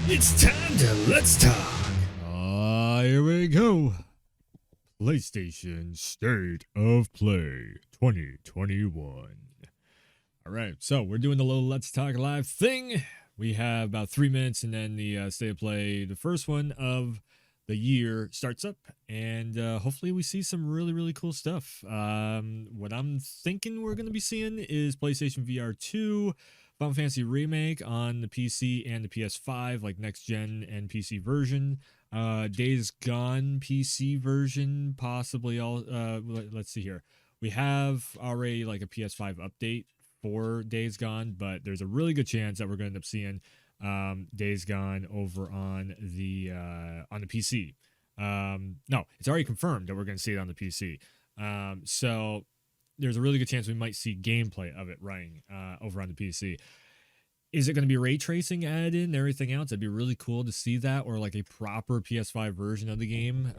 It's time to Let's Talk. Here we go. PlayStation State of Play 2021. All right, so we're doing the little Let's Talk live thing. We have about 3 minutes, and then the State of Play, the first one of the year, starts up, and hopefully we see some really, really cool stuff. What I'm thinking we're going to be seeing is PlayStation VR 2, Final Fantasy Remake on the PC and the PS5, like next gen and PC version. Days Gone PC version, possibly. Let's see here. We have already like a PS5 update for Days Gone, but there's a really good chance that we're going to end up seeing Days Gone over on the PC. No, it's already confirmed that we're going to see it on the PC. So there's a really good chance we might see gameplay of it running over on the PC. Is it going to be ray tracing added in and everything else? It'd be really cool to see that, or like a proper PS5 version of the game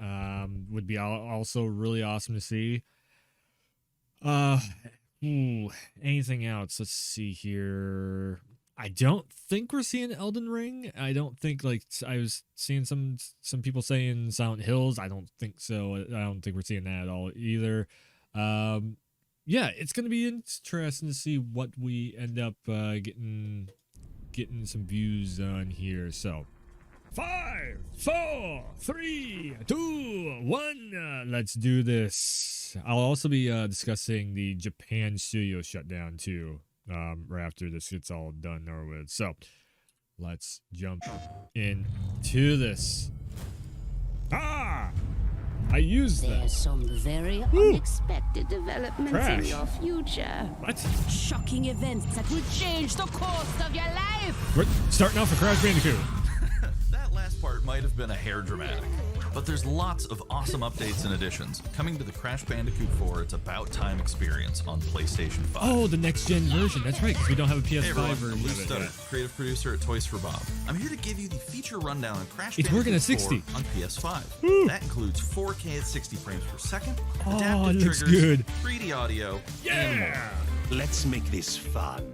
would be also really awesome to see. Anything else? Let's see here. I don't think we're seeing Elden Ring. I don't think, like, I was seeing some people saying Silent Hills. I don't think so. I don't think we're seeing that at all either. Yeah, it's going to be interesting to see what we end up getting some views on here. So 5, 4, 3, 2, 1, let's do this. I'll also be discussing the Japan studio shutdown too, right after this gets all done or with. So let's jump into this. I used that. There's some very unexpected developments in your future. What? Shocking events that will change the course of your life. We're starting off with Crash Bandicoot. That last part might have been a hair dramatic, but there's lots of awesome updates and additions coming to the Crash Bandicoot 4 It's About Time experience on PlayStation 5. Oh, the next gen version. That's right, because we don't have a PS5 Hey everyone, version I'm Luke of it Stutter, yet. creative producer at Toys for Bob. I'm here to give you the feature rundown on Crash It's Bandicoot working at 4 60. on PS5. Woo. That includes 4K at 60 frames per second, Oh, adaptive it looks triggers, good. 3D audio, and more. Yeah! Let's make this fun.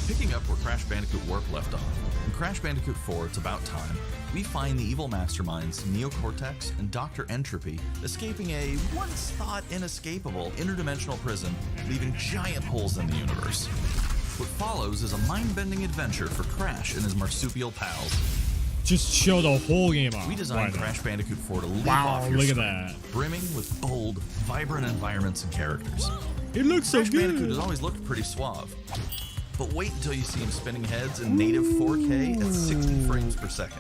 Picking up where Crash Bandicoot Warp left off, in Crash Bandicoot 4 It's About Time, we find the evil masterminds Neocortex and Dr. Entropy escaping a once thought inescapable interdimensional prison, leaving giant holes in the universe. What follows is a mind-bending adventure for Crash and his marsupial pals. Just show the whole game off. We designed Why not? Crash Bandicoot 4 to leap Wow, off your look at screen, that. brimming with bold, vibrant environments and characters. It looks so Crash Bandicoot good. has always looked pretty suave. But wait until you see him spinning heads in native 4K at 60 frames per second.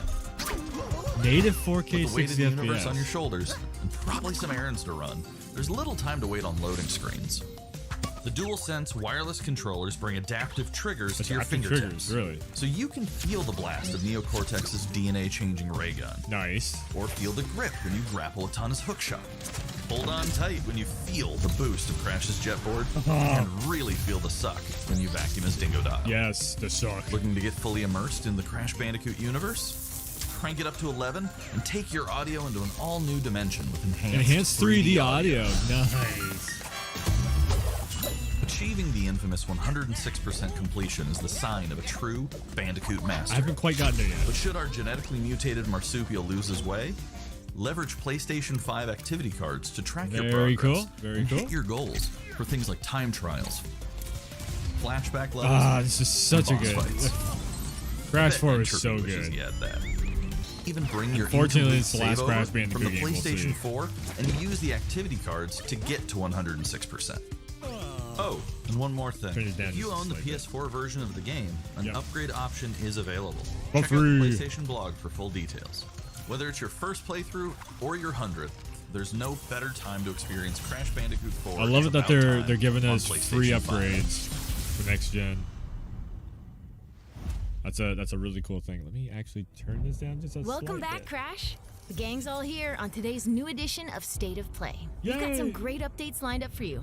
Native 4K With the weight of 60 the universe FPS. on your shoulders, and probably some errands to run, there's little time to wait on loading screens. The DualSense wireless controllers bring adaptive triggers to your Adaptive fingertips. triggers, really? So you can feel the blast of Neocortex's DNA-changing ray gun, Nice. or feel the grip when you grapple Atana's hookshot. Hold on tight when you feel the boost of Crash's jetboard, and really feel the suck when you vacuum his Dingo Dog. Yes, the suck. Looking to get fully immersed in the Crash Bandicoot universe? Crank it up to 11 and take your audio into an all-new dimension with Enhanced 3D audio. Nice. Achieving the infamous 106% completion is the sign of a true Bandicoot I master. haven't quite gotten there yet. But should our genetically mutated marsupial lose his way? Leverage PlayStation 5 activity cards to track your Very progress cool, very and cool. hit your goals for things like time trials, flashback levels, This is such a and boss good. fights. Crash Bet 4 is Entropy so wishes good. he had that. Even bring your Unfortunately, incomplete it's the last save over Crash Bandicoot from the game we'll see. PlayStation 4 and use the activity cards to get to 106%. Oh, and one more thing. Turn it down If you just own the slightly. PS4 version of the game, an Yep. upgrade option is available. For Check out the free. PlayStation blog for full details. Whether it's your first playthrough or your 100th, there's no better time to experience Crash Bandicoot 4. I love It's it that About they're Time giving on us free PlayStation 5. upgrades for next gen. That's a really cool thing. Let me actually turn this down just a Welcome slight back, bit. Crash. The gang's all here on today's new edition of State of Play. We've got some Yay! great updates lined up for you.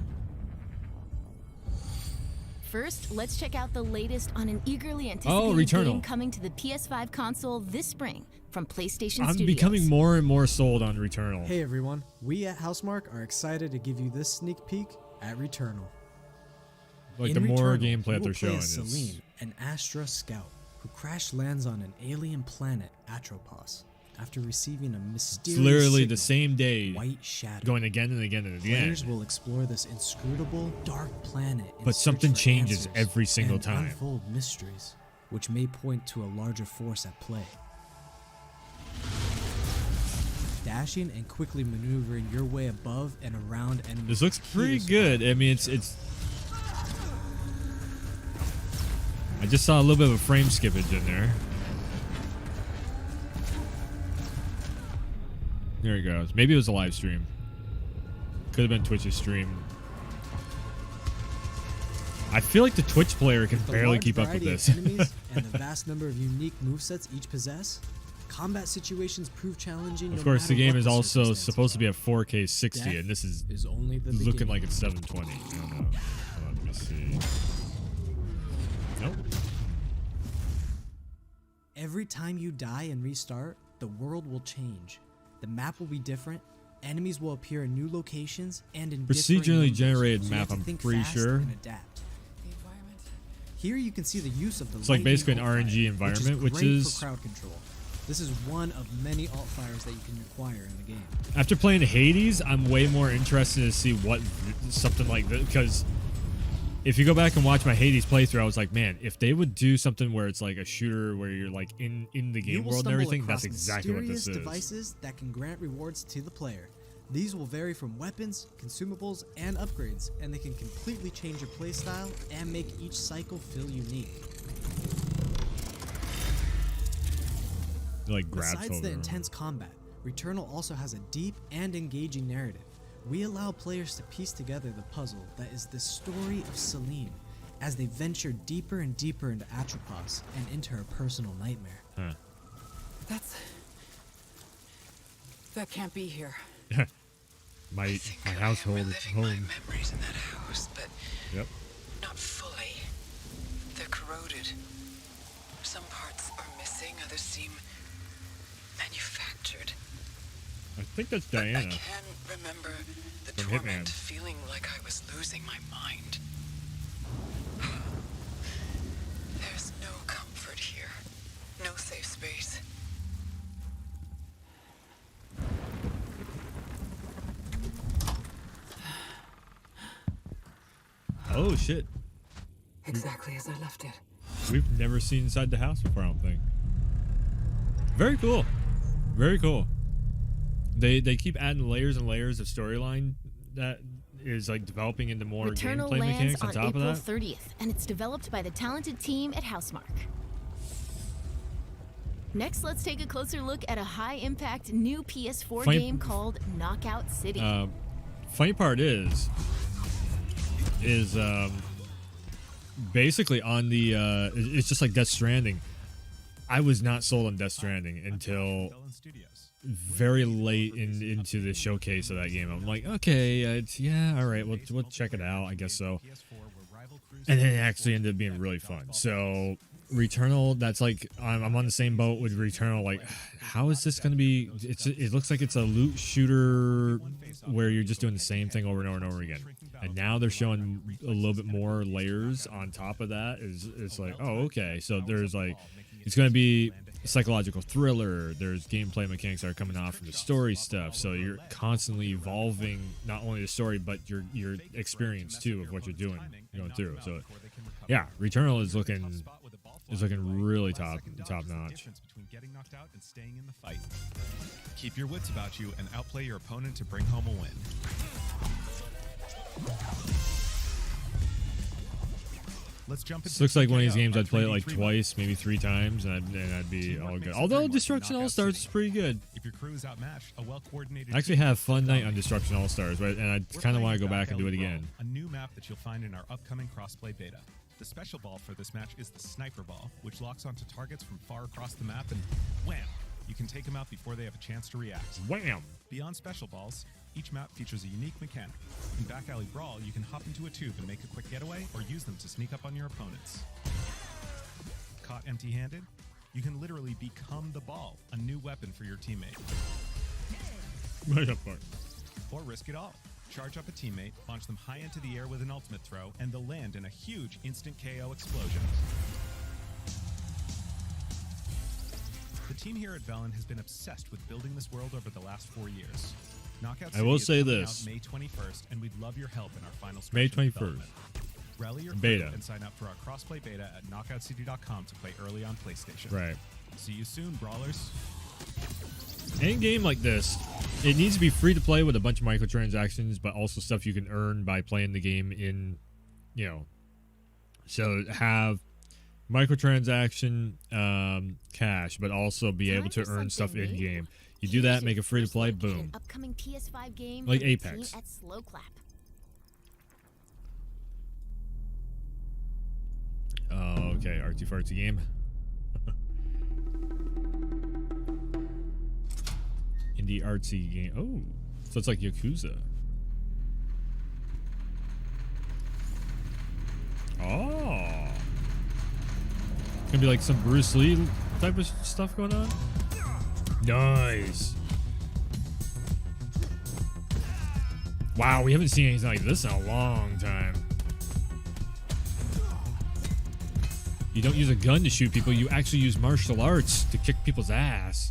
First, let's check out the latest on an eagerly anticipated Returnal. game coming to the PS5 console this spring from PlayStation I'm Studios. becoming more and more sold on Returnal. Hey everyone, we at Housemark are excited to give you this sneak peek at Returnal. Like In the more Returnal, gameplay you that they're will play showing as is Celine, an Astra scout who crash lands on an alien planet, Atropos, after receiving a mysterious It's literally signal, the same day, White Shadow. going again and again and again. Players will explore this inscrutable, dark planet in But search something for changes answers every single and time. unfold mysteries, which may point to a larger force at play. Dashing and quickly maneuvering your way above and around enemies. This looks pretty Key good. I mean, it's. I just saw a little bit of a frame skippage in there. There he goes. Maybe it was a live stream. Could have been Twitch's stream. I feel like the Twitch player can With the barely large keep up with variety of this. enemies and the vast number of unique movesets each possess, combat situations prove challenging. Of course, the game is also supposed to be at at 4K 60, Death and this is only the looking beginning. like it's 720. I don't know. Hold on, let me see. Nope. Every time you die and restart, the world will change. The map will be different. Enemies will appear in new locations and in differing Procedurally numbers, generated so you have map, to I'm think pretty fast sure. and adapt. Here you can see the use of the It's like basically an lightning RNG alt-fire, environment, which which is is- great for crowd control. This is one of many alt fires that you can acquire in the game. After playing Hades, I'm way more interested to see what something like this, because if you go back and watch my Hades playthrough, I was like, man, if they would do something where it's like a shooter where you're like in the You game will world and stumble everything, across that's exactly what this mysterious is. devices that can grant rewards to the player. These will vary from weapons, consumables, and upgrades, and they can completely change your playstyle and make each cycle feel unique. Like grab Besides the photo. intense combat, Returnal also has a deep and engaging narrative. We allow players to piece together the puzzle that is the story of Celine as they venture deeper and deeper into Atropos and into her personal nightmare. Huh. That can't be here. my household is home. Memories in that house, but Yep. not fully. They're corroded. Some parts are missing, others seem manufactured. I think that's I Diana. can remember the From torment, Hitman. feeling like I was losing my mind. There's no comfort here. No safe space. Oh shit. Exactly as I left it. We've never seen inside the house before, I don't think. Very cool. Very cool. They keep adding layers and layers of storyline that is like developing into more Returnal gameplay lands mechanics on on top April of that. 30th, and it's developed by the talented team at Housemarque. Next, let's take a closer look at a high-impact new PS4 Funny- game called Knockout City. Funny part is basically on the it's just like Death Stranding. I was not sold on Death Stranding until very late into the showcase of that game. I'm like, okay, it's all right, we'll check it out, I guess so. And then it actually ended up being really fun. So Returnal, that's like I'm on the same boat with Returnal. Like, how is this going to be? It looks like it's a loot shooter where you're just doing the same thing over and over and over again. And now they're showing a little bit more layers on top of that. It's like, oh, okay. So there's like, it's going to be a psychological thriller. There's gameplay mechanics that are coming off from the story stuff. So you're constantly evolving not only the story but your experience too of what you're doing going through. So yeah, Returnal is looking really top notch. Between getting knocked out and staying in the fight. Keep your wits about you and outplay your opponent to bring home a win. Let's jump This into looks like one of these TKO, games our I'd play it 3v3 like mode. twice, maybe 3 times, and I'd be all good. Although Destruction All Stars is pretty good. If your crew is outmatched, a well-coordinated I actually team have will fun night on dominate. Destruction All Stars, right? And I We're kind of playing want to go Back back and do it Alley Brawl, again. A new map that you'll find in our upcoming crossplay beta. The special ball for this match is the Sniper Ball, which locks onto targets from far across the map, and wham! You can take them out before they have a chance to react. Wham! Beyond special balls, each map features a unique mechanic. In Back Alley Brawl, you can hop into a tube and make a quick getaway, or use them to sneak up on your opponents. Caught empty-handed? You can literally become the ball, a new weapon for your teammate. Right up part. Or risk it all. Charge up a teammate, launch them high into the air with an ultimate throw, and they'll land in a huge instant KO explosion. The team here at Velen has been obsessed with building this world over the last 4 years. Knockout I will City say is coming this. out May 21st, and we'd love your help in our final May stretch of 21st. development. Rally your crew Beta. and sign up for our crossplay beta at knockoutcity.com to play early on PlayStation. Right. See you soon, brawlers. Any game like this, it needs to be free to play with a bunch of microtransactions, but also stuff you can earn by playing the game in, you know. So have microtransaction cash, but also be able to earn stuff in game. You do that, make it free to play, boom. Upcoming PS5 game Like from the Apex. team at Slow Clap. Oh, okay, artsy fartsy game. Indie artsy game. Oh, so it's like Yakuza. Oh, it's gonna be like some Bruce Lee type of stuff going on. Nice. Wow, we haven't seen anything like this in a long time. You don't use a gun to shoot people, you actually use martial arts to kick people's ass.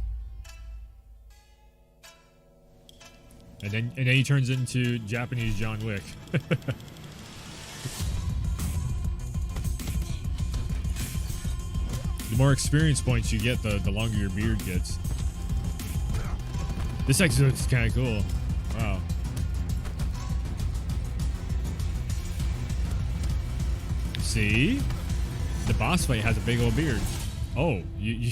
And then he turns into Japanese John Wick. The more experience points you get, the longer your beard gets. This actually looks kind of cool. Wow. See? The boss fight has a big old beard. Oh, you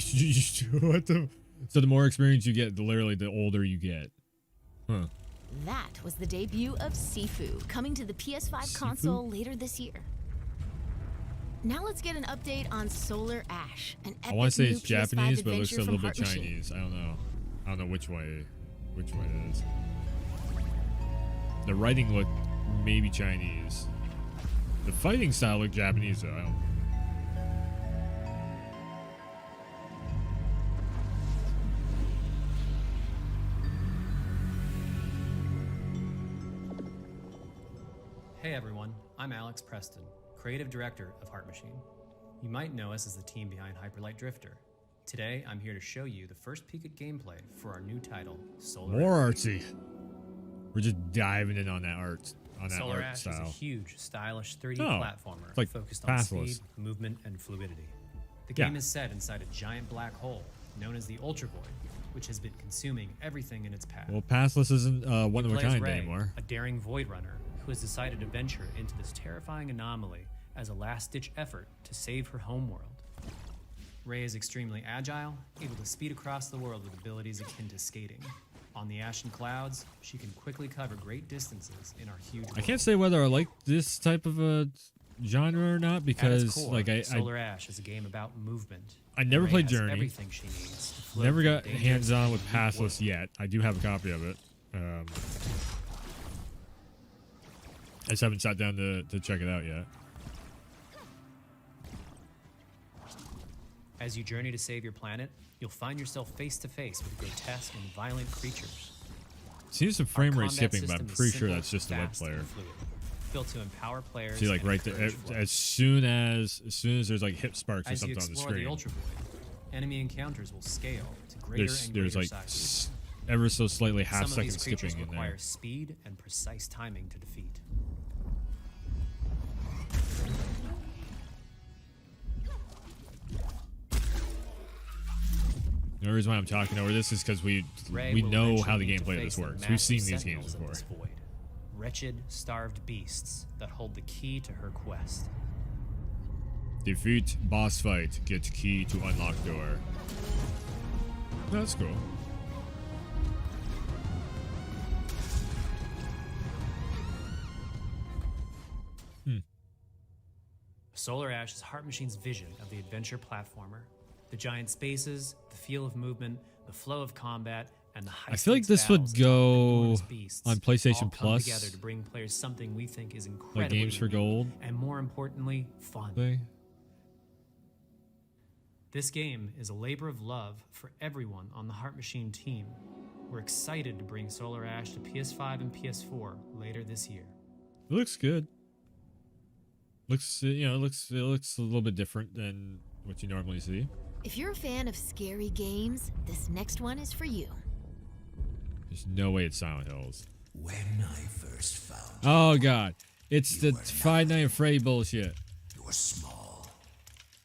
what the? So the more experience you get, literally the older you get. Huh. That was the debut of Sifu, coming to the PS5 console later this year. Now let's get an update on Solar Ash, an epic I want to say new it's Japanese, PS5 but it looks a adventure little from bit Heart Machine. Chinese. I don't know. I don't know which way it is. The writing looked maybe Chinese. The fighting style looked Japanese though. I don't. Hey everyone, I'm Alex Preston, creative director of Heart Machine. You might know us as the team behind Hyperlight Drifter. Today, I'm here to show you the first peek at gameplay for our new title, Solar More Ash. artsy. We're just diving in on that art, Solar art Ash style. is a huge, stylish 3D Oh, platformer it's like focused on Pathless. speed, movement, and fluidity. The Yeah. game is set inside a giant black hole known as the Ultra Void, which has been consuming everything in its path. Well, Pathless isn't one of a Play as kind Ray, anymore. a daring void runner who has decided to venture into this terrifying anomaly as a last-ditch effort to save her homeworld. Ray is extremely agile, able to speed across the world with abilities akin to skating. On the ashen clouds, she can quickly cover great distances in our huge world. I can't say whether I like this type of a genre or not At because, its core, like, I Solar Ash is a game about movement. never Ray played has Journey. everything she needs to float never through got dangerous hands-on with and unique Pathless world. yet. I do have a copy of it. I just haven't sat down to check it out yet. As you journey to save your planet, you'll find yourself face to face with grotesque and violent creatures. Seems some Our frame rate combat skipping, but I'm system is pretty sure simple, that's just a web fast, player. and fluid, built to empower players. See, like and right there, encourage flow. as soon as there's like hip sparks or As you something on the explore the screen, Ultra Void, enemy encounters will scale to greater and there's greater like sizes. ever so slightly Some half of second these creatures skipping in require there. speed and precise timing to defeat. The reason why I'm talking over this is because we Ray will know eventually how the need to gameplay of face this the works. We've massive seen these sentinels games of before. this void. Wretched, starved beasts that hold the key to her quest. Defeat boss fight. Get key to unlock door. That's cool. Solar Ash is Heart Machine's vision of the adventure platformer. The giant spaces, the feel of movement, the flow of combat, and the high I feel like stakes this would battles atop go enormous beasts on PlayStation all come Plus, together to bring players something we think is incredibly like Games for unique Gold and more importantly, fun. thing. This game is a labor of love for everyone on the Heart Machine team. We're excited to bring Solar Ash to PS5 and PS4 later this year. It looks good. Looks it looks a little bit different than what you normally see. If you're a fan of scary games, this next one is for you. There's no way it's Silent Hills. When I first found Oh god, it's the Five Nights at Freddy bullshit, you were small,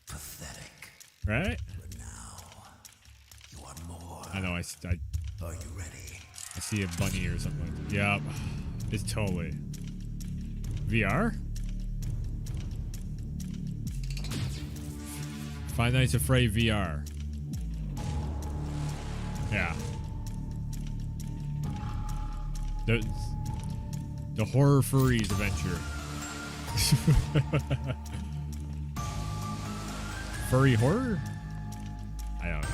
pathetic, right? but now you are more. I know. I Are you ready? see a bunny or something. Yep, it's totally VR. Five Nights at Freddy VR. Yeah. The horror furries adventure. Furry horror? I don't know.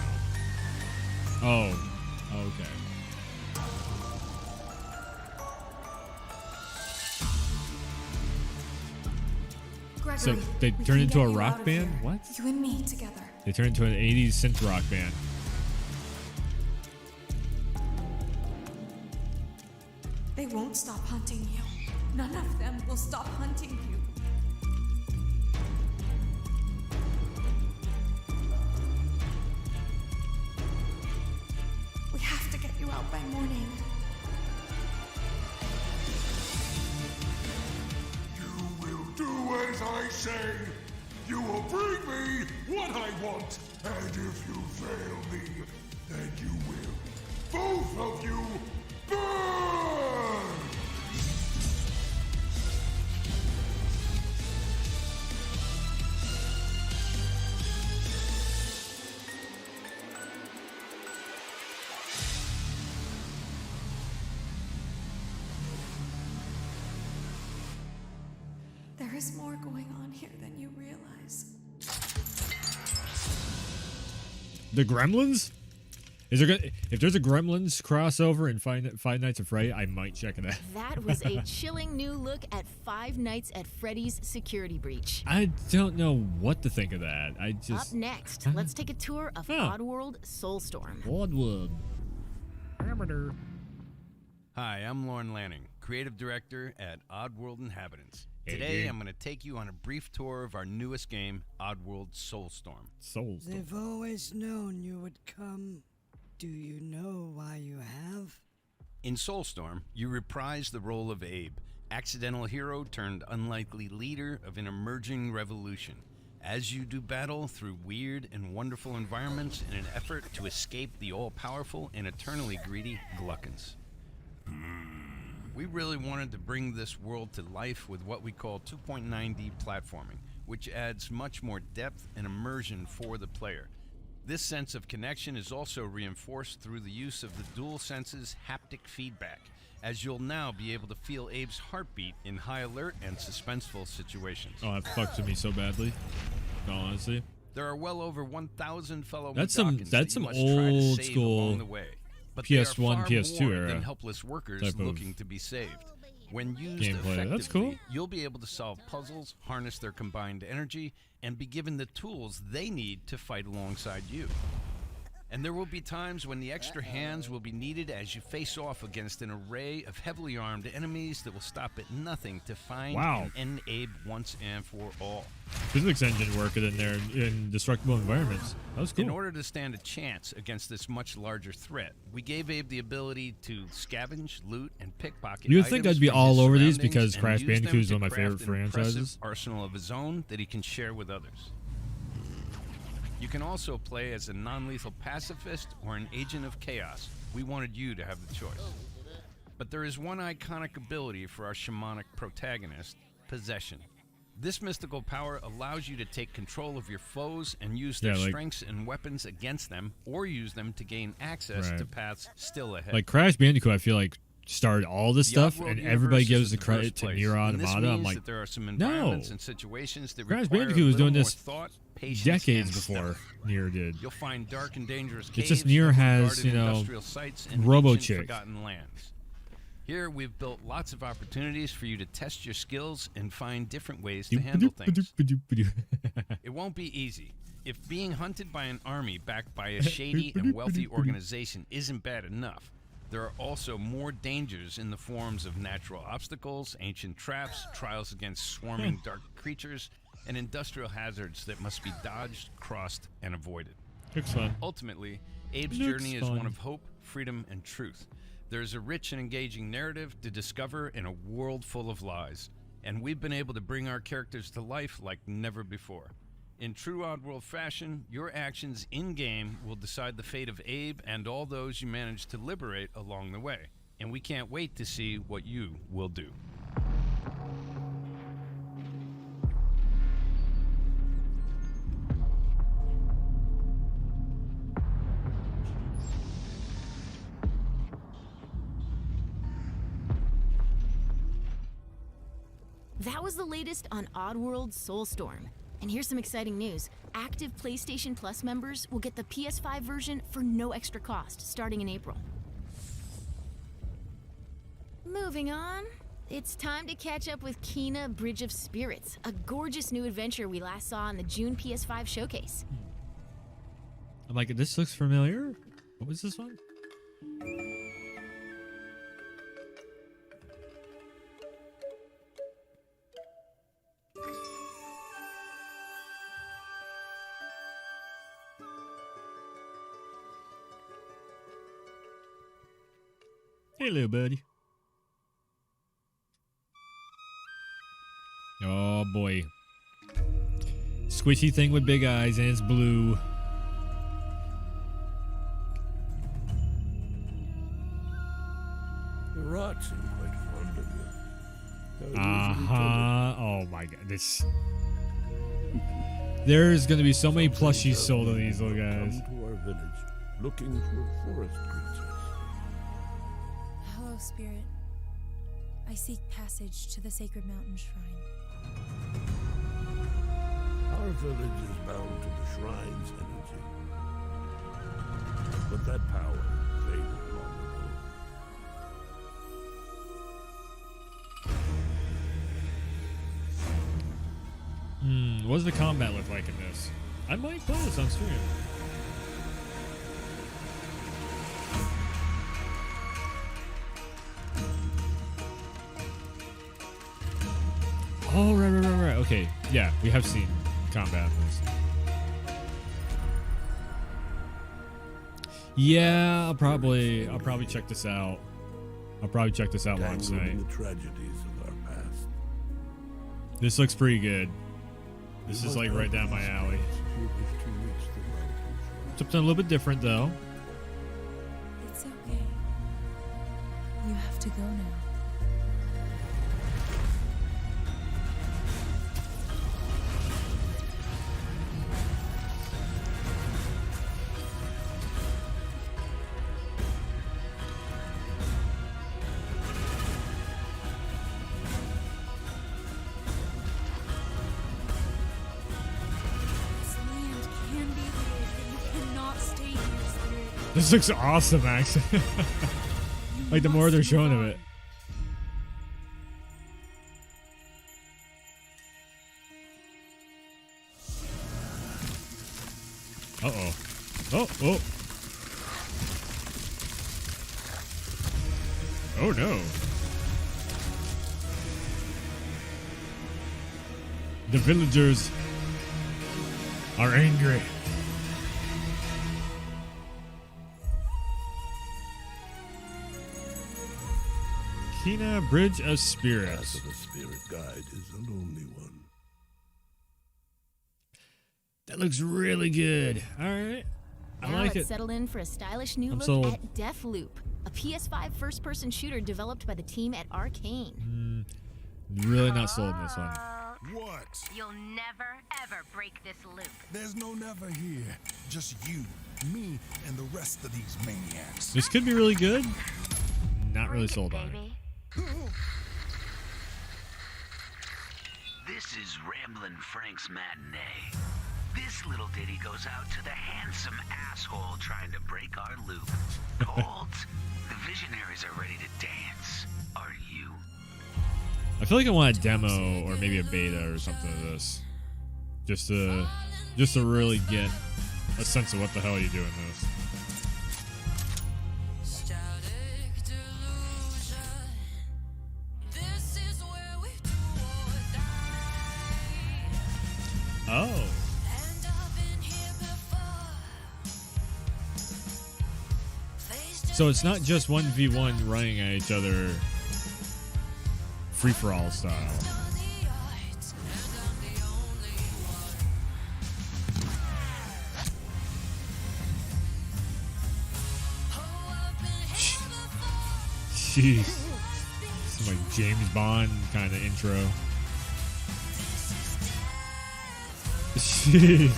Oh, okay. Gregory, So they we turned can into get a you rock out of band? here. What? You and me together. They turned into an 80s synth rock band. They won't stop hunting you. None of them will stop hunting you. We have to get you out by morning. You will do as I say. You will bring me what I want. And if you fail me, then you will. Both of you burn! There is more going on here than you realize. The Gremlins? Is there gonna, if there's a Gremlins crossover in Five Nights at Freddy, I might check it out. That was a chilling new look at Five Nights at Freddy's security breach. I don't know what to think of that. I Up just next, let's take a tour of Huh. Oddworld Soulstorm. Woodwood. Hi, I'm Lauren Lanning, Creative Director at Oddworld Inhabitants. Hey, Today, dude. I'm going to take you on a brief tour of our newest game, Oddworld Soulstorm. Souls. They've always known you would come. Do you know why you have? In Soulstorm, you reprise the role of Abe, accidental hero turned unlikely leader of an emerging revolution, as you do battle through weird and wonderful environments in an effort to escape the all-powerful and eternally greedy Gluckins. We really wanted to bring this world to life with what we call 2.9D platforming, which adds much more depth and immersion for the player. This sense of connection is also reinforced through the use of the DualSense's haptic feedback, as you'll now be able to feel Abe's heartbeat in high alert and suspenseful situations. Oh, that fucks with me so badly. In all honesty. There are well over 1,000 fellow That's some- Mudokons that's that you some must try to old save school along the way. But they are PS1, far PS2 more era than helpless workers type of looking to be saved. When used gameplay. effectively, That's cool. you'll be able to solve puzzles, harness their combined energy, and be given the tools they need to fight alongside you. And there will be times when the extra hands will be needed as you face off against an array of heavily armed enemies that will stop at nothing to find Wow. and end Abe once and for all. Physics engine working in there in destructible environments. That was cool. In order to stand a chance against this much larger threat, we gave Abe the ability to scavenge, loot, and pickpocket You would think items I'd be from all his over these surroundings because and Crash use them Bandicoot is to one of my favorite craft an impressive franchises. arsenal of his own that he can share with others. You can also play as a non-lethal pacifist or an agent of chaos. We wanted you to have the choice. But there is one iconic ability for our shamanic protagonist, Possession. This mystical power allows you to take control of your foes and use their Yeah, like- strengths and weapons against them, or use them to gain access Right. to paths still ahead. Like Crash Bandicoot, I feel like started all this The stuff, Oddworld and universe everybody is gives a the credit diverse to place, Nier and this Automata. I'm means like, that there are some no. environments and situations that Crash require Bandicoot a was little doing more this thought, patience, decades and before stealth. Nier did. You'll find dark and dangerous It's caves, just Nier has, guarded you know, industrial sites, and Robo ancient Chick. forgotten lands. Here, we've built lots of opportunities for you to test your skills and find different ways to handle things. It won't be easy. If being hunted by an army backed by a shady and wealthy organization isn't bad enough, there are also more dangers in the forms of natural obstacles, ancient traps, trials against swarming dark creatures, and industrial hazards that must be dodged, crossed, and avoided. Looks fun. Ultimately, Abe's Looks journey is fun. one of hope, freedom, and truth. There's a rich and engaging narrative to discover in a world full of lies, and we've been able to bring our characters to life like never before. In true Oddworld fashion, your actions in-game will decide the fate of Abe and all those you manage to liberate along the way, and we can't wait to see what you will do. That was the latest on Oddworld Soulstorm. And here's some exciting news. Active PlayStation Plus members will get the PS5 version for no extra cost, starting in April. Moving on, it's time to catch up with Kena Bridge of Spirits, a gorgeous new adventure we last saw in the June PS5 showcase. I'm like, this looks familiar. What was this one? Hey, little buddy. Oh, boy. Squishy thing with big eyes, and it's blue. The rats seem quite fond of you. Oh, my God. This... There's going to be so many plushies sold of these little guys. Come to our village looking for a forest princess. Hello, Spirit. I seek passage to the Sacred Mountain Shrine. Our village is bound to the shrine's energy. But that power faded long ago. What does the combat look like in this? I might play this on stream. Oh, right. Okay, yeah, we have seen combat in this. Yeah, I'll probably check this out. I'll probably check this out launch Tangled night. in the tragedies of our past. This looks pretty good. This is like right down my alley. You wish to reach the mountain shrine. Something a little bit different though. It's okay. You have to go now. This land can be hid, but you cannot stay here, Spirit. This looks awesome, actually. Like the more they're showing of it. Uh-oh. Oh. Oh, no. The villagers are angry. Kena Bridge of The Spirits. path of a spirit guide is a lonely one. That looks really good. All right. I Now like let's it. settle in for a stylish new I'm look sold. at Deathloop, a PS5 first-person shooter developed by the team at Arcane. Really not sold in this one. What? You'll never, ever break this loop. There's no never here. Just you, me, and the rest of these maniacs. This could be really good. Not really sold on it. This is Ramblin' Frank's Matinee. This little ditty goes out to the handsome asshole trying to break our loop. Colt, the visionaries are ready to dance. Are you? I feel like I want a demo or maybe a beta or something of this. Just to really get a sense of what the hell you do in this. Oh. So it's not just 1v1 running at each other free-for-all style. Jeez. Some like James Bond kind of intro. Jeez.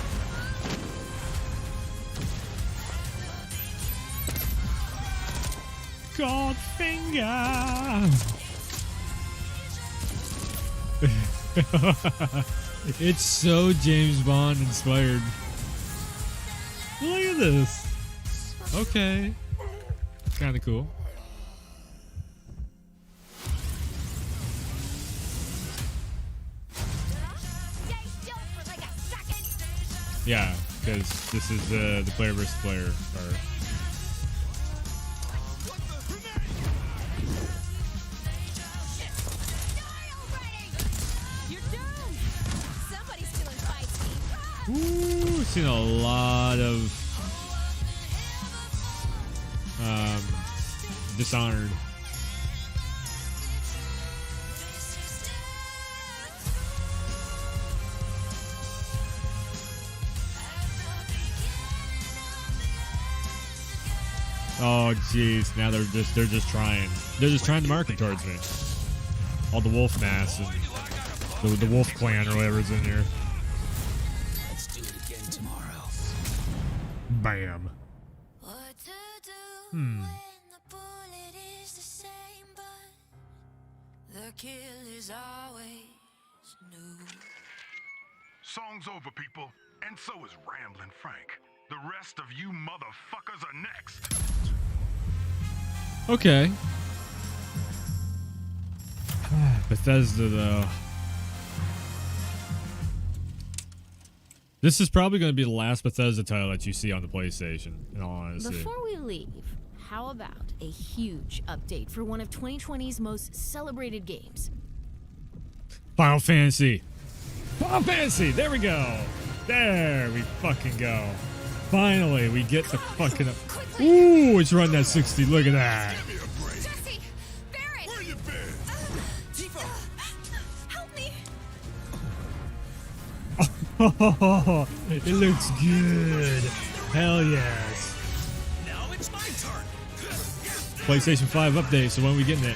Goldfinger. It's so James Bond inspired. Look at this. Okay. Kind of cool. Yeah, because this is the player versus player part. Ooh, seen a lot of Dishonored. Oh jeez, now they're just trying. They're just trying to market towards me. All the wolf mass and the wolf clan or whatever's in here. Let's do it again tomorrow. Bam. The kill is always new. Song's over, people. And so is Ramblin' Frank. The rest of you motherfuckers are next. Okay. Bethesda, though. This is probably going to be the last Bethesda title that you see on the PlayStation, in all honesty. Before we leave, how about a huge update for one of 2020's most celebrated games? Final Fantasy. Final Fantasy! There we go! There we fucking go. Finally, we get the fucking... Ooh, it's running at 60. Look at that. Jesse! Barrett! Where you been? Tifa! Help me! Oh, it looks good. Hell yes. Now it's my turn. PlayStation 5 update, so when are we getting it?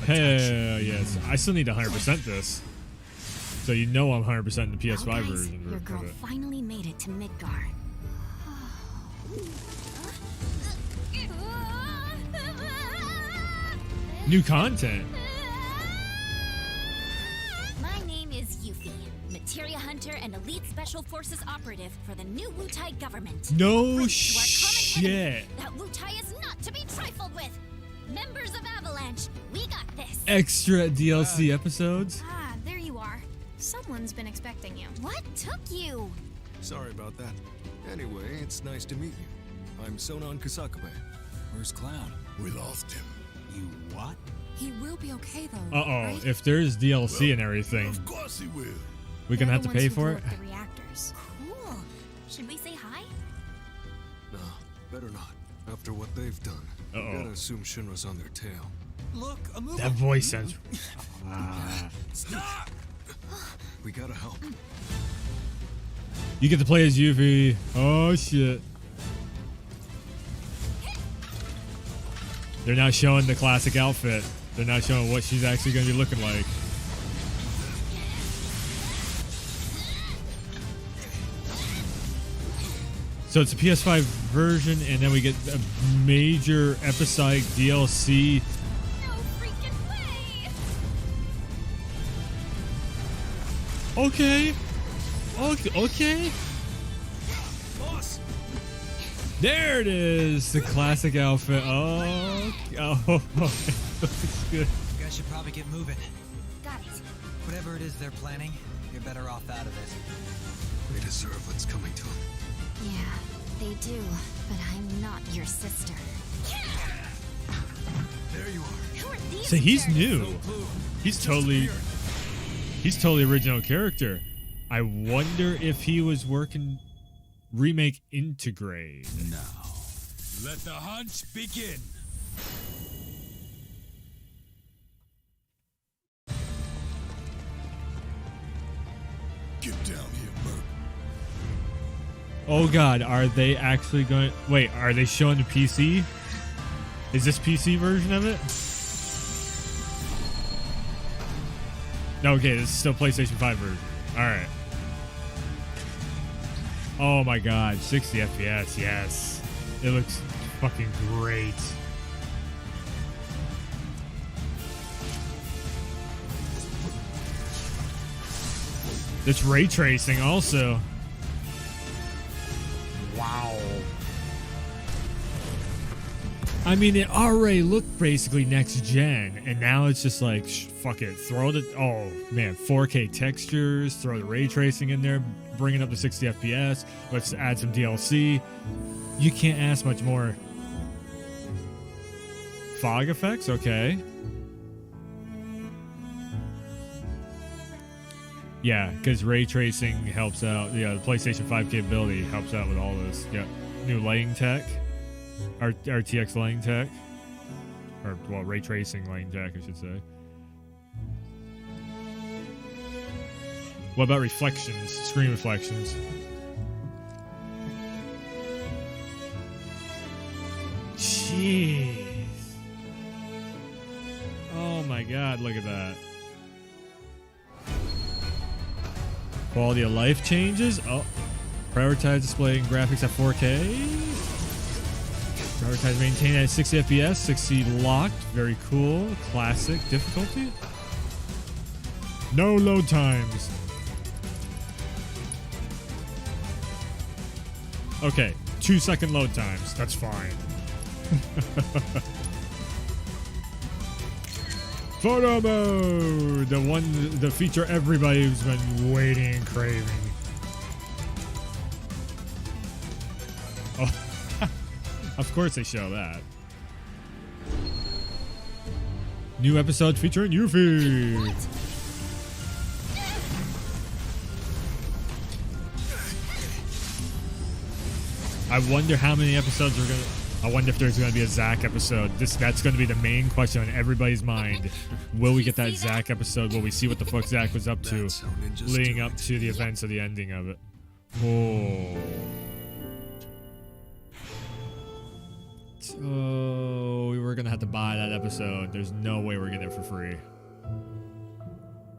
Hell yes. I still need to 100% this. So you know I'm 100% in the PS5 Guys, version your of girl it. finally made it to Midgard. New content. My name is Yuffie, materia hunter and elite special forces operative for the new Wutai government. No shit. That Wutai is not to be trifled with. Members of Avalanche, we got this. Extra DLC episodes? Ah, there you are. Someone's been expecting you. What took you? Sorry about that. Anyway, it's nice to meet you. I'm Sonon Kusakabe. Where's Clown? We lost him. You what? He will be okay though. Uh-oh, right? if there's DLC and everything, Of course he will. we're gonna They're have the to pay ones who for blew it? up the reactors. Cool. Should we say hi? No, better not. After what they've done, Uh-oh. gotta assume Shinra's on their tail. Look, a movie. That voice sounds... Stop! We gotta help. You get to play as Yuffie. Oh, shit. They're now showing the classic outfit. They're now showing what she's actually going to be looking like. So it's a PS5 version, and then we get a major episodic DLC. No freaking way! Okay. Okay. Boss! There it is. The classic outfit. Oh. Oh. Looks good. You guys should probably get moving. Got it. Whatever it is they're planning, you're better off out of it. They deserve what's coming to them. Yeah, they do. But I'm not your sister. There you are. Who are these? So he's jerks? new. He's totally He's totally original character. I wonder if he was working remake Integrate. Now, let the hunt begin. Get down here, Merc. Oh god, are they actually going? Wait, are they showing the PC? Is this PC version of it? Okay, this is still PlayStation 5 version. Alright. Oh my god, 60 FPS, yes. It looks fucking great. It's ray tracing also. Wow. I mean, it already looked basically next gen, and now it's just like, fuck it, throw the, oh man, 4K textures, throw the ray tracing in there, bring it up to 60 FPS, let's add some DLC. You can't ask much more. Fog effects, okay. Yeah, because ray tracing helps out, yeah, the PlayStation 5 capability helps out with all this. Yeah, new lighting tech. RTX lighting tech, or well, ray tracing lighting tech, I should say. What about reflections, screen reflections? Jeez. Oh my god, look at that. Quality of life changes. Oh, prioritize display and graphics at 4K. Prioritize maintain at 60 FPS, 60 locked. Very cool. Classic difficulty. No load times. Okay, 2-second load times. That's fine. Photo mode! The feature everybody's been waiting and craving. Oh. Of course they show that. New episode featuring Yuffie. I wonder how many episodes we're gonna. I wonder if there's gonna be a Zack episode. That's gonna be the main question on everybody's mind. Will we get that Zack episode? Will we see what the fuck Zack was up to leading up to the events of the ending of it? Oh. Oh, we were gonna have to buy that episode. There's no way we're getting it for free.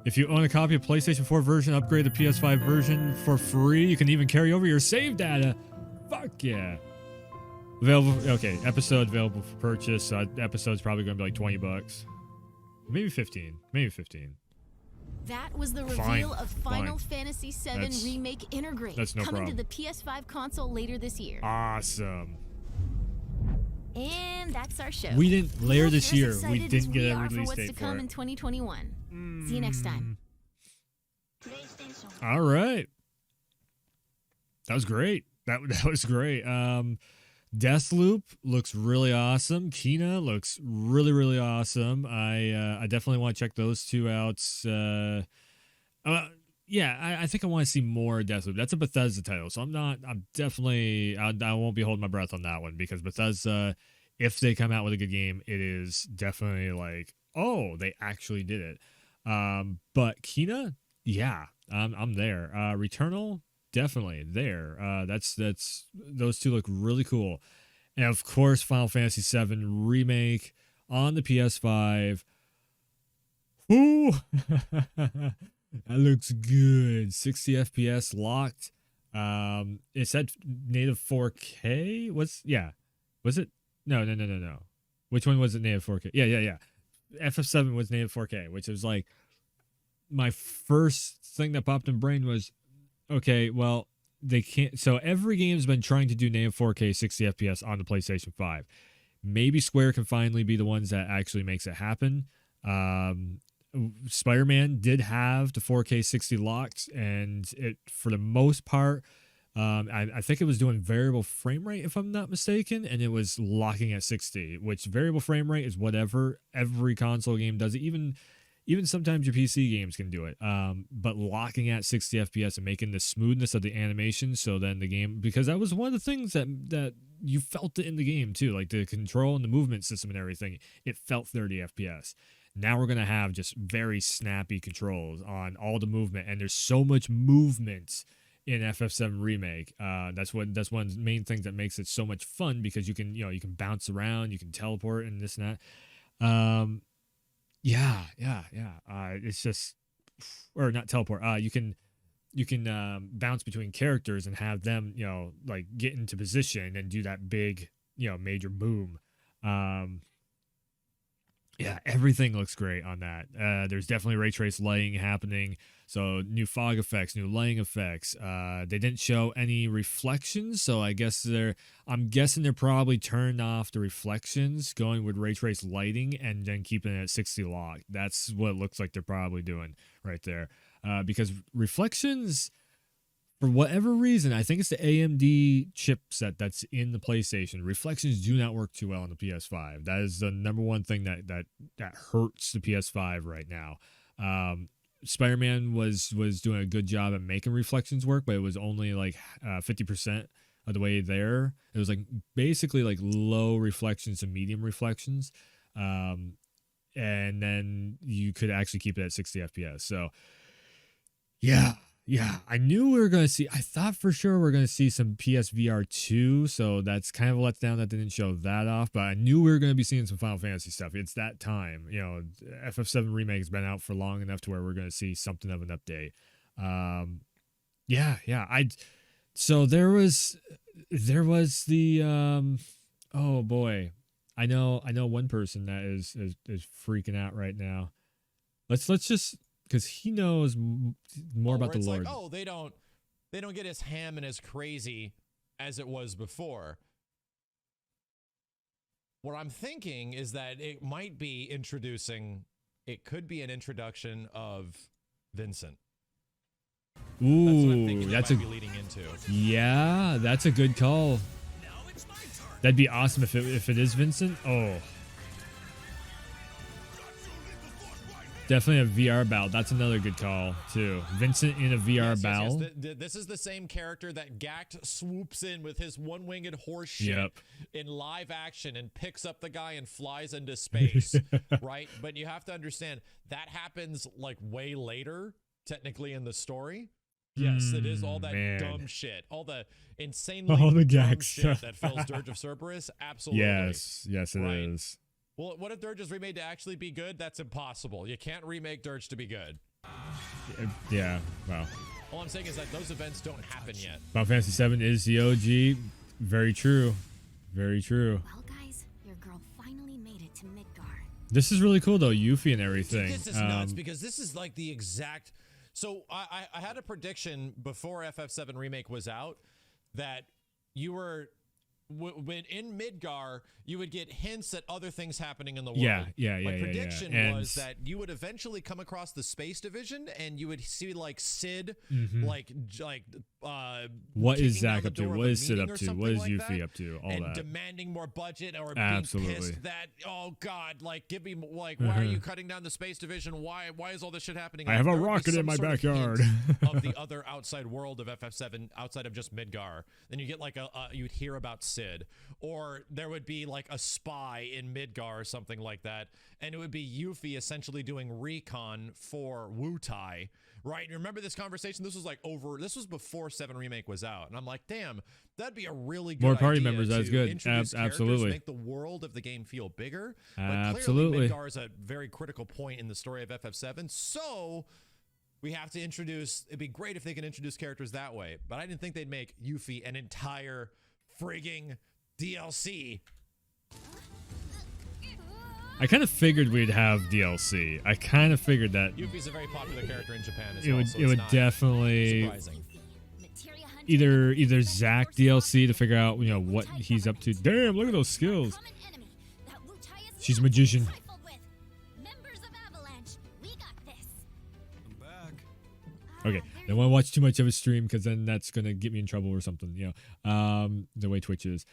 If you own a copy of PlayStation 4 version, upgrade the PS5 version for free. You can even carry over your save data. Fuck yeah. Available. Okay, episode available for purchase. So episode's probably gonna be like $20, maybe 15, maybe 15. That was the reveal of Final Fantasy VII Remake Integrate. That's no coming problem. to the PS5 console later this year. Awesome. And that's our show. We didn't later this year. As We didn't get a for release what's date to for come it. in 2021. See you next time. All right. That was great. That was great. Deathloop looks really awesome. Kina looks really, really awesome. I definitely want to check those two out. Yeah, I think I want to see more Deathloop. That's a Bethesda title, so I won't be holding my breath on that one, because Bethesda, if they come out with a good game, it is definitely like, oh, they actually did it. But Kina, yeah, I'm there. Returnal, definitely there. That's those two look really cool. And of course, Final Fantasy VII Remake on the PS5. Ooh. That looks good. 60 FPS locked. It said native 4K. Was it? No. Which one was it native 4K? Yeah. FF7 was native 4K, which was like my first thing that popped in brain was, okay, well, they can't. So every game's been trying to do native 4K 60 FPS on the PlayStation 5. Maybe Square can finally be the ones that actually makes it happen. Spider-Man did have the 4K 60 locked, and it, for the most part, I think it was doing variable frame rate, if I'm not mistaken, and it was locking at 60, which variable frame rate is whatever every console game does. Even even sometimes your PC games can do it. But locking at 60 FPS and making the smoothness of the animation, so then the game, because that was one of the things that you felt it in the game too, like the control and the movement system and everything. It felt 30 FPS. Now we're gonna have just very snappy controls on all the movement, and there's so much movement in FF7 Remake. That's one of the main things that makes it so much fun, because you can bounce around, you can teleport and this and that. Yeah. It's just, or not teleport. You can bounce between characters and have them, like get into position and do that big, major boom. Yeah, everything looks great on that. There's definitely ray trace lighting happening. So new fog effects, new lighting effects. They didn't show any reflections, so I'm guessing they're probably turned off the reflections, going with ray trace lighting, and then keeping it at 60 lock. That's what it looks like they're probably doing right there. Because reflections, for whatever reason, I think it's the AMD chipset that's in the PlayStation. Reflections do not work too well on the PS5. That is the number one thing that hurts the PS5 right now. Spider-Man was doing a good job at making reflections work, but it was only like 50% of the way there. It was like basically like low reflections to medium reflections. And then you could actually keep it at 60 FPS. So yeah, I knew we were going to see, I thought for sure we are going to see some PSVR 2, so that's kind of a letdown that they didn't show that off, but I knew we were going to be seeing some Final Fantasy stuff. It's that time. FF7 Remake has been out for long enough to where we're going to see something of an update. So there was the, oh boy, I know one person that is freaking out right now. Let's just, because he knows more about the Lord. Like, they don't get as ham and as crazy as it was before. What I'm thinking is that it could be an introduction of Vincent. Ooh, that's be leading into. Yeah, that's a good call. That'd be awesome if it is Vincent. Oh. Definitely a VR battle. That's another good call, too. Vincent in a VR battle. Yes. This is the same character that Gact swoops in with his one-winged horse shit in live action and picks up the guy and flies into space, right? But you have to understand, that happens like way later, technically, in the story. Yes, it is all that dumb shit. All the insanely dumb shit that fills Dirge of Cerberus. Absolutely. Yes, it is. Well, what if Dirge is remade to actually be good? That's impossible. You can't remake Dirge to be good. Yeah, well. All I'm saying is that those events don't happen yet. Final Fantasy VII is the OG. Very true. Very true. Well, guys, your girl finally made it to Midgar. This is really cool, though, Yuffie and everything. This is nuts, because this is like the exact... So I had a prediction before FF7 Remake was out that you were... when in Midgar, you would get hints at other things happening in the world. My prediction was that you would eventually come across the Space Division, and you would see like Sid, what is Zack up to? What is Sid up to? What is Yuffie up to? All and that. Demanding more budget, or being pissed that, oh God, like give me why are you cutting down the Space Division? Why is all this shit happening? I have a rocket in my backyard. Of the other outside world of FF7, outside of just Midgar, then you get like you'd hear about Sid, or there would be like a spy in Midgar or something like that, and it would be Yuffie essentially doing recon for Wutai, right? You remember this conversation? This was before 7 Remake was out, and I'm like, damn, that'd be a really good more party idea members. That's good. Absolutely, make the world of the game feel bigger. Absolutely, but clearly Midgar is a very critical point in the story of FF7, so we have to introduce. It'd be great if they can introduce characters that way, but I didn't think they'd make Yuffie an entire frigging DLC. I kind of figured we'd have DLC. I kind of figured that. Yuffie's a very popular character in Japan as it well. It would definitely either Zack DLC to figure out what he's up to. Damn, look at those skills. She's a magician. Okay, I don't want to watch too much of his stream, because then that's gonna get me in trouble or something. The way Twitch is.